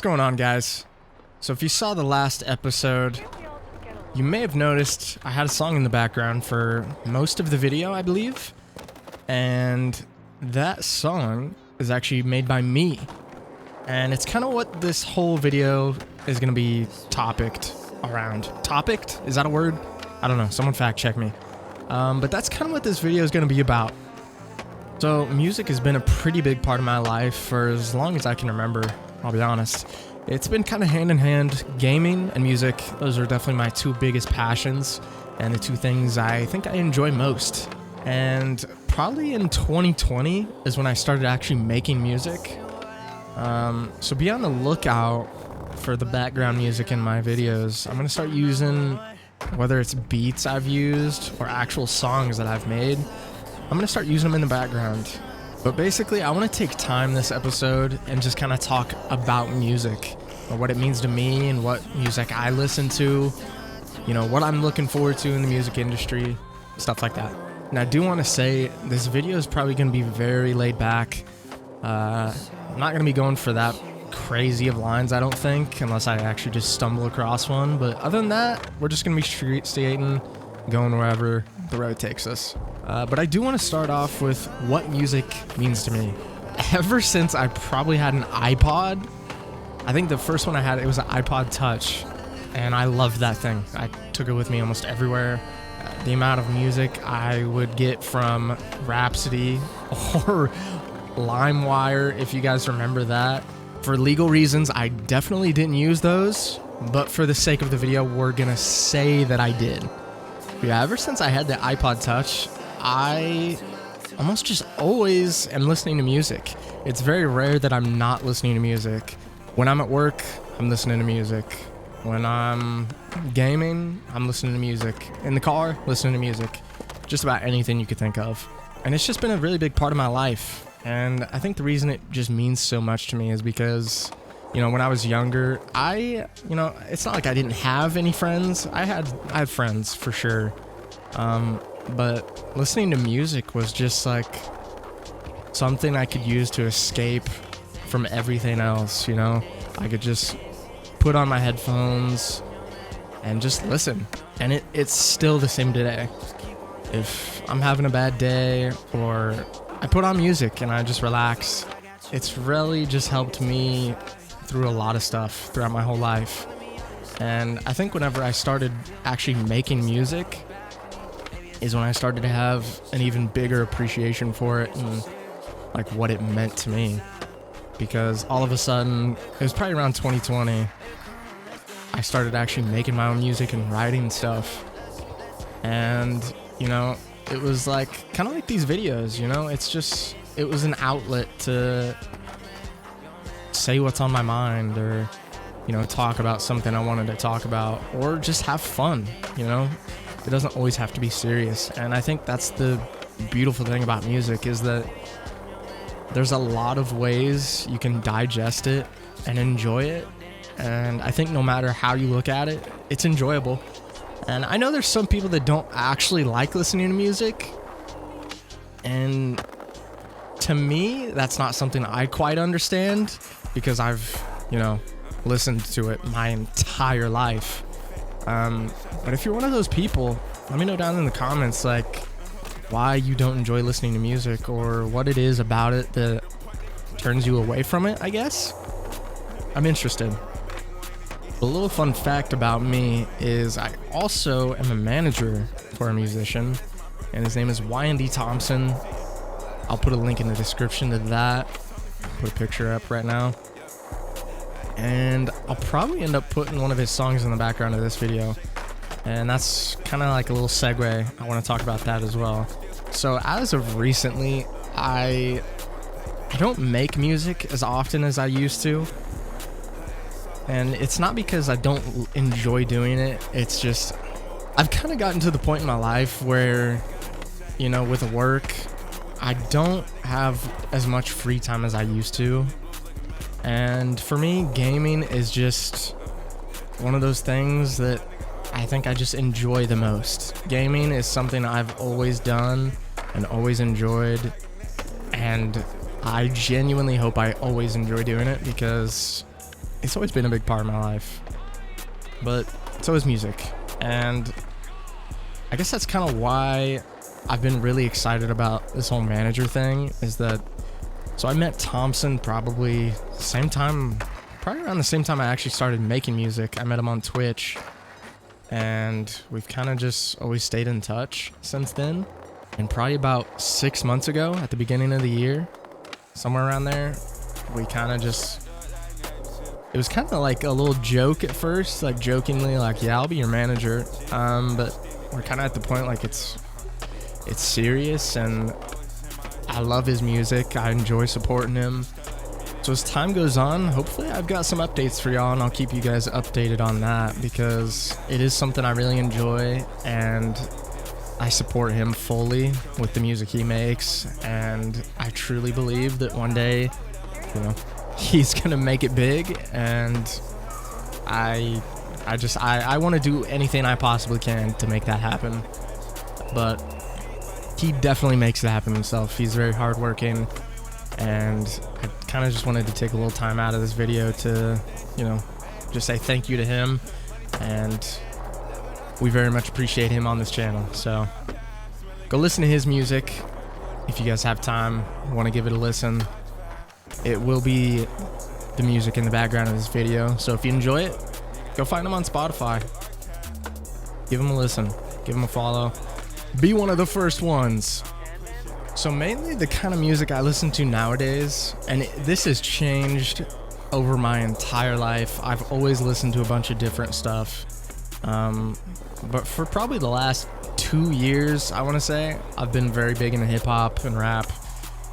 What's going on, guys? So if you saw the last episode, you may have noticed I had a song in the background for most of the video, I believe. And that song is actually made by me. And it's kind of what this whole video is going to be topicked around. Topicked? Is that a word? I don't know. Someone fact check me. But that's kind of what this video is going to be about. So music has been a pretty big part of my life for as long as I can remember, I'll be honest. It's been kind of hand in hand. Gaming and music, those are definitely my two biggest passions and the two things I think I enjoy most. And probably in 2020 is when I started actually making music. So be on the lookout for the background music in my videos. I'm going to start using, whether it's beats I've used or actual songs that I've made, I'm going to start using them in the background. But basically, I want to take time this episode and just kind of talk about music, or what it means to me and what music I listen to, you know, what I'm looking forward to in the music industry, stuff like that. And I do want to say this video is probably going to be very laid back. I'm not going to be going for that crazy of lines, I don't think, unless I actually just stumble across one. But other than that, we're just going to be street skating, going wherever the road takes us. But I do want to start off with what music means to me. Ever since I probably had an iPod, I think the first one I had, it was an iPod Touch, and I loved that thing. I took it with me almost everywhere. The amount of music I would get from Rhapsody or LimeWire, if you guys remember that. For legal reasons, I definitely didn't use those, but for the sake of the video, we're gonna say that I did. Yeah, ever since I had the iPod Touch, I almost just always am listening to music. It's very rare that I'm not listening to music. When I'm at work, I'm listening to music. When I'm gaming, I'm listening to music. In the car, listening to music. Just about anything you could think of. And it's just been a really big part of my life. And I think the reason it just means so much to me is because, you know, when I was younger, it's not like I didn't have any friends. I had friends for sure. But listening to music was just like something I could use to escape from everything else, you know? I could just put on my headphones and just listen. And it's still the same today. If I'm having a bad day or I put on music and I just relax, it's really just helped me through a lot of stuff throughout my whole life. And I think whenever I started actually making music is when I started to have an even bigger appreciation for it and like what it meant to me. Because all of a sudden, it was probably around 2020, I started actually making my own music and writing stuff. And, you know, it was like, kind of like these videos, you know? It was an outlet to say what's on my mind or, you know, talk about something I wanted to talk about or just have fun, you know? It doesn't always have to be serious. And I think that's the beautiful thing about music is that there's a lot of ways you can digest it and enjoy it. And I think no matter how you look at it, it's enjoyable. And I know there's some people that don't actually like listening to music. And to me, that's not something I quite understand because I've, you know, listened to it my entire life. But if you're one of those people, let me know down in the comments, like, why you don't enjoy listening to music or what it is about it that turns you away from it, I guess. I'm interested. A little fun fact about me is I also am a manager for a musician, and his name is Y&D Thompson. I'll put a link in the description to that. Put a picture up right now. And I'll probably end up putting one of his songs in the background of this video. And that's kind of like a little segue. I want to talk about that as well. So as of recently, I don't make music as often as I used to. And it's not because I don't enjoy doing it. It's just, I've kind of gotten to the point in my life where, you know, with work, I don't have as much free time as I used to. And for me, gaming is just one of those things that I think I just enjoy the most. Gaming is something I've always done and always enjoyed, and I genuinely hope I always enjoy doing it because it's always been a big part of my life. But so is music. And I guess that's kind of why I've been really excited about this whole manager thing, is that, so I met Thompson probably around the same time I actually started making music. I met him on Twitch, and we've kind of just always stayed in touch since then. And probably about 6 months ago, at the beginning of the year, somewhere around there, we kind of just, it was kind of like a little joke at first, like jokingly, like, yeah, I'll be your manager. But we're kind of at the point, like, it's serious, and I love his music. I enjoy supporting him. So as time goes on, hopefully I've got some updates for y'all, and I'll keep you guys updated on that, because it is something I really enjoy, and I support him fully with the music he makes. And I truly believe that one day, you know, he's gonna make it big, and I want to do anything I possibly can to make that happen. But he definitely makes it happen himself. He's very hardworking, and I kind of just wanted to take a little time out of this video to, you know, just say thank you to him, and we very much appreciate him on this channel. So go listen to his music if you guys have time, want to give it a listen. It will be the music in the background of this video, so if you enjoy it, go find him on Spotify. Give him a listen, give him a follow, be one of the first ones. So mainly the kind of music I listen to nowadays, and this has changed over my entire life. I've always listened to a bunch of different stuff, but for probably the last 2 years, I want to say, I've been very big into hip hop and rap.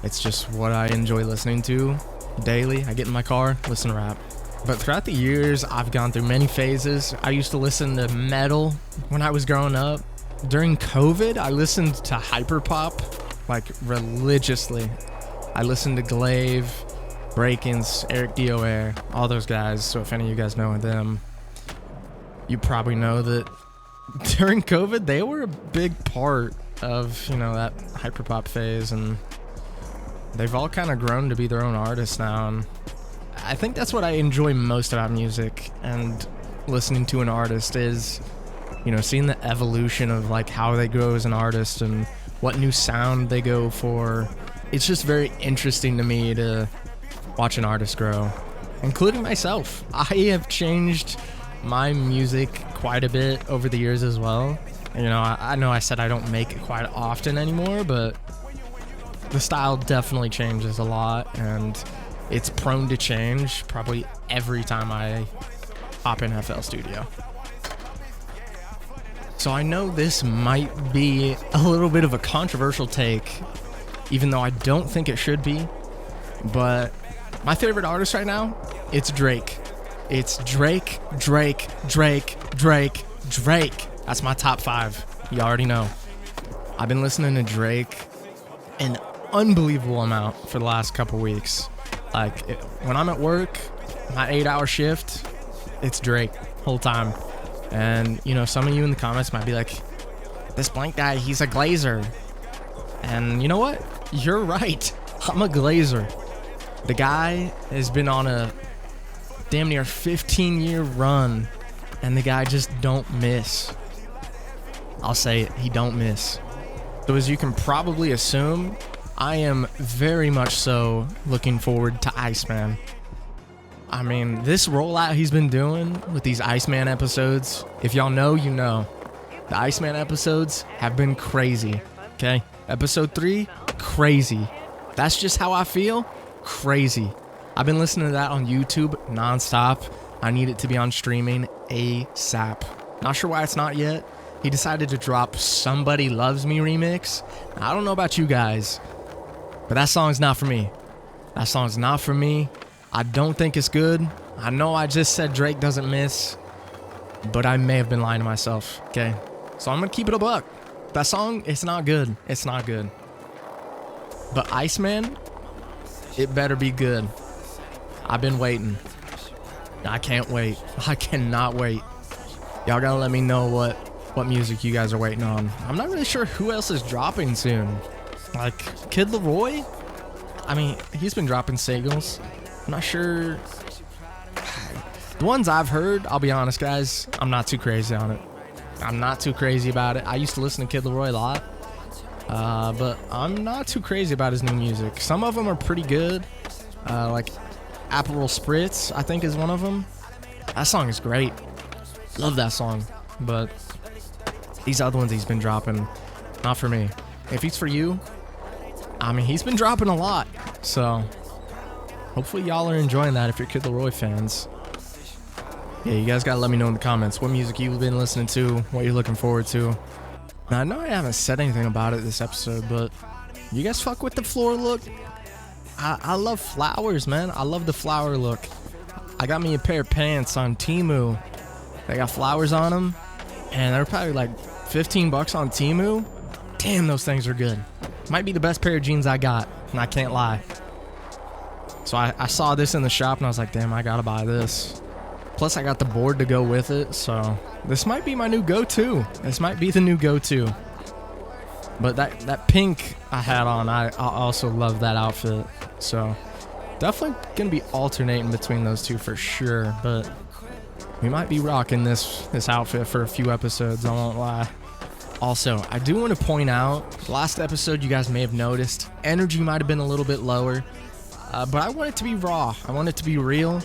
It's just what I enjoy listening to daily. I get in my car, listen to rap. But throughout the years, I've gone through many phases. I used to listen to metal when I was growing up. During COVID, I listened to hyperpop like religiously. I listened to Glaive, Breakins, Eric DOA, all those guys. So if any of you guys know them, you probably know that during COVID, they were a big part of, you know, that hyperpop phase, and they've all kind of grown to be their own artists now. And I think that's what I enjoy most about music and listening to an artist is, you know, seeing the evolution of like how they grow as an artist and what new sound they go for. It's just very interesting to me to watch an artist grow, including myself. I have changed my music quite a bit over the years as well. You know, I know I said I don't make it quite often anymore, but the style definitely changes a lot, and it's prone to change probably every time I hop in FL Studio. So I know this might be a little bit of a controversial take, even though I don't think it should be, but my favorite artist right now, it's Drake. It's Drake. That's my top 5. You already know. I've been listening to Drake an unbelievable amount for the last couple weeks. Like, when I'm at work, my 8-hour shift, it's Drake whole time. And, you know, some of you in the comments might be like, this blank guy, he's a glazer. And you know what? You're right. I'm a glazer. The guy has been on a damn near 15-year run, and the guy just don't miss. I'll say it, he don't miss. So as you can probably assume, I am very much so looking forward to Iceman. I mean, this rollout he's been doing with these Iceman episodes, if y'all know, you know. The Iceman episodes have been crazy, okay? Episode 3, crazy. That's just how I feel, crazy. I've been listening to that on YouTube nonstop. I need it to be on streaming ASAP. Not sure why it's not yet. He decided to drop Somebody Loves Me remix. Now, I don't know about you guys, but that song's not for me. That song's not for me. I don't think it's good. I know I just said Drake doesn't miss, but I may have been lying to myself, okay? So I'm gonna keep it a buck. That song, it's not good. It's not good. But Iceman, it better be good. I've been waiting. I can't wait. I cannot wait. Y'all gotta let me know what music you guys are waiting on. I'm not really sure who else is dropping soon. Like, Kid Laroi? I mean, he's been dropping singles. I'm not sure. The ones I've heard, I'll be honest, guys, I'm not too crazy on it. I'm not too crazy about it. I used to listen to Kid Laroi a lot, but I'm not too crazy about his new music. Some of them are pretty good, like Aperol Spritz, I think, is one of them. That song is great. Love that song. But these other ones he's been dropping, not for me. If he's for you, I mean, he's been dropping a lot. So hopefully y'all are enjoying that if you're Kid Laroi fans. Yeah, you guys gotta let me know in the comments what music you've been listening to, what you're looking forward to. Now, I know I haven't said anything about it this episode, but you guys fuck with the floor look? I love flowers, man. I love the flower look. I got me a pair of pants on Temu. They got flowers on them, and they're probably like 15 bucks on Temu. Damn, those things are good. Might be the best pair of jeans I got, and I can't lie. So I saw this in the shop, and I was like, damn, I gotta buy this. Plus, I got the board to go with it, so this might be my new go-to. This might be the new go-to. But that pink I had on, I also love that outfit. So definitely gonna be alternating between those two for sure. But we might be rocking this outfit for a few episodes, I won't lie. Also, I do want to point out, last episode you guys may have noticed, energy might have been a little bit lower. But I want it to be raw. I want it to be real.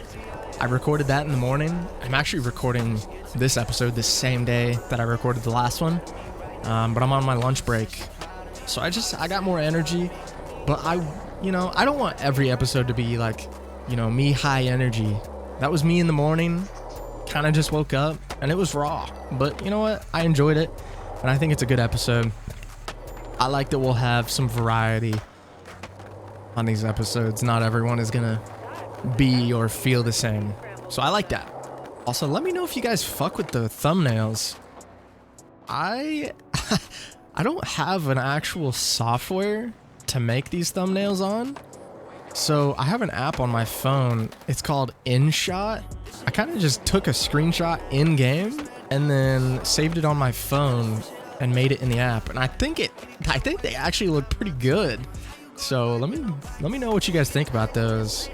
I recorded that in the morning. I'm actually recording this episode the same day that I recorded the last one. But I'm on my lunch break. So I got more energy. But I don't want every episode to be like, me high energy. That was me in the morning. Kind of just woke up and it was raw. But you know what? I enjoyed it. And I think it's a good episode. I like that we'll have some variety on these episodes. Not everyone is going to be or feel the same. So I like that. Also, let me know if you guys fuck with the thumbnails. I don't have an actual software to make these thumbnails on. So I have an app on my phone. It's called InShot. I kind of just took a screenshot in game and then saved it on my phone and made it in the app. And I think they actually look pretty good. So let me know what you guys think about those.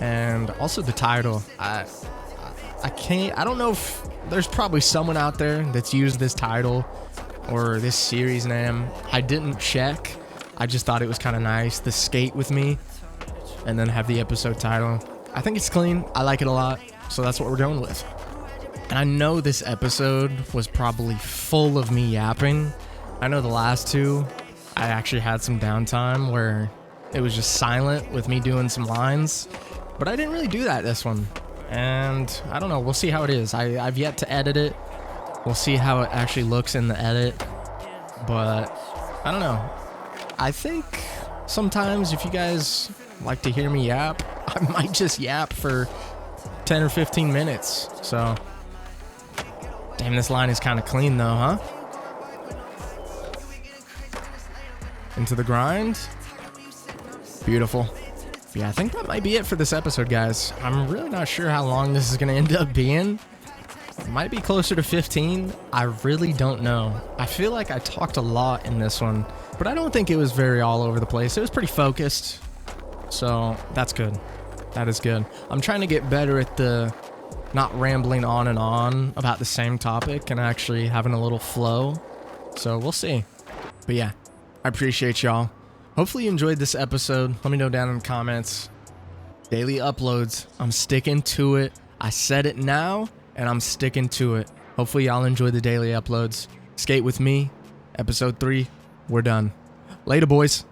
And also the title. I don't know if there's probably someone out there that's used this title or this series name. I didn't check. I just thought it was kind of nice. The skate with me and then have the episode title. I think it's clean. I like it a lot. So that's what we're going with. And I know this episode was probably full of me yapping. I know the last two, I actually had some downtime where it was just silent with me doing some lines. But I didn't really do that this one. And I don't know. We'll see how it is. I've yet to edit it. We'll see how it actually looks in the edit. But I don't know. I think sometimes if you guys like to hear me yap, I might just yap for 10 or 15 minutes. So, damn, this line is kind of clean though, huh? Into the grind. Beautiful. Yeah, I think that might be it for this episode, guys. I'm really not sure how long this is going to end up being. It might be closer to 15. I really don't know. I feel like I talked a lot in this one, but I don't think it was very all over the place. It was pretty focused. So that's good. That is good. I'm trying to get better at the not rambling on and on about the same topic and actually having a little flow. So we'll see. But yeah, I appreciate y'all. Hopefully you enjoyed this episode. Let me know down in the comments. Daily uploads. I'm sticking to it. I said it now, and I'm sticking to it. Hopefully y'all enjoy the daily uploads. Skate with me. Episode 3. We're done. Later, boys.